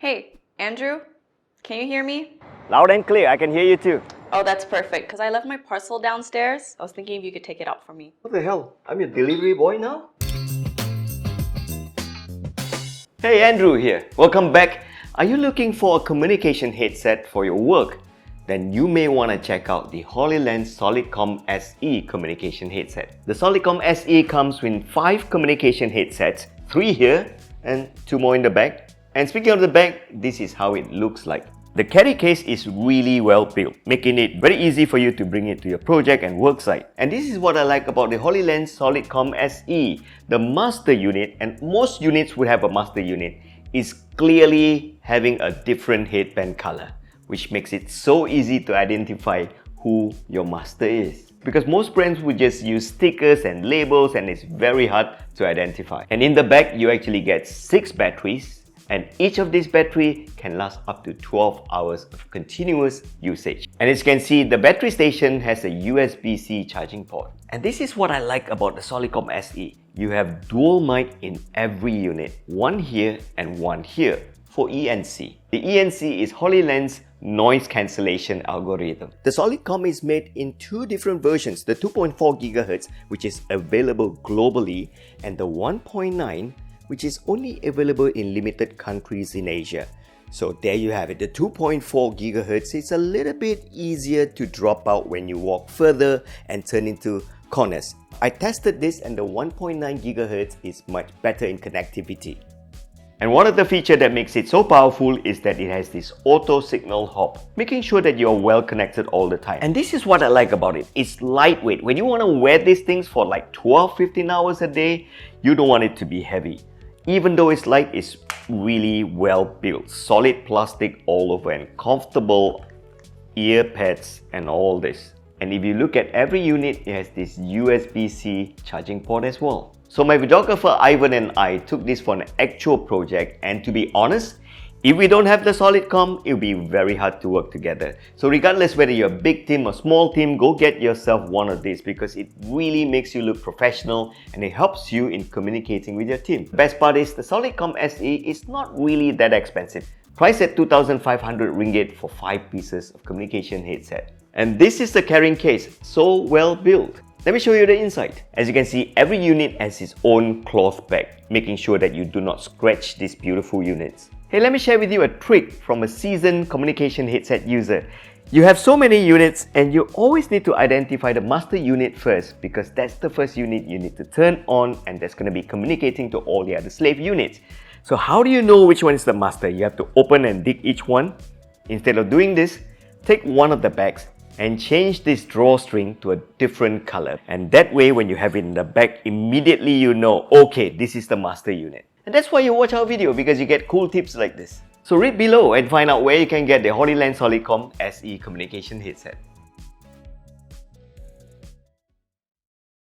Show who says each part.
Speaker 1: Hey, Andrew, can you hear me?
Speaker 2: Loud and clear, I can hear you too.
Speaker 1: Oh, that's perfect, because I left my parcel downstairs. I was thinking if you could take it out for me.
Speaker 3: What the hell? I'm your delivery boy now?
Speaker 2: Hey, Andrew here. Welcome back. Are you looking for a communication headset for your work? Then you may want to check out the Hollyland Solidcom SE communication headset. The Solidcom SE comes with 5 communication headsets, 3 here and 2 more in the back. And speaking of the back, this is how it looks like. The carry case is really well built, making it very easy for you to bring it to your project and work site. And this is what I like about the Hollyland Solidcom SE. The master unit, and most units would have a master unit, is clearly having a different headband color, which makes it so easy to identify who your master is. Because most brands would just use stickers and labels and it's very hard to identify. And in the back, you actually get 6 batteries, and each of these battery can last up to 12 hours of continuous usage. And as you can see, the battery station has a USB-C charging port. And this is what I like about the Solidcom SE. You have dual mic in every unit, one here and one here for ENC. The ENC is Hollyland's noise cancellation algorithm. The Solidcom is made in 2 different versions, the 2.4 GHz, which is available globally, and the 1.9, which is only available in limited countries in Asia. So there you have it. The 2.4 GHz is a little bit easier to drop out when you walk further and turn into corners. I tested this and the 1.9 GHz is much better in connectivity. And one of the features that makes it so powerful is that it has this auto signal hop, making sure that you're well connected all the time. And this is what I like about it. It's lightweight. When you want to wear these things for like 12-15 hours a day, you don't want it to be heavy. Even though it's light, it's really well built. Solid plastic all over and comfortable ear pads and all this. And if you look at every unit, it has this USB-C charging port as well. So my videographer Ivan and I took this for an actual project, and to be honest, if we don't have the Solidcom, it'll be very hard to work together. So regardless whether you're a big team or small team, go get yourself one of these because it really makes you look professional and it helps you in communicating with your team. The best part is the Solidcom SE is not really that expensive. Priced at 2,500 ringgit for 5 pieces of communication headset. And this is the carrying case, so well built. Let me show you the inside. As you can see, every unit has its own cloth bag, making sure that you do not scratch these beautiful units. Hey, let me share with you a trick from a seasoned communication headset user. You have so many units and you always need to identify the master unit first because that's the first unit you need to turn on and that's going to be communicating to all the other slave units. So how do you know which one is the master? You have to open and dig each one. Instead of doing this, take one of the bags and change this drawstring to a different color. And that way, when you have it in the bag, immediately you know, okay, this is the master unit. And that's why you watch our video, because you get cool tips like this. So read below and find out where you can get the Hollyland Solidcom SE communication headset.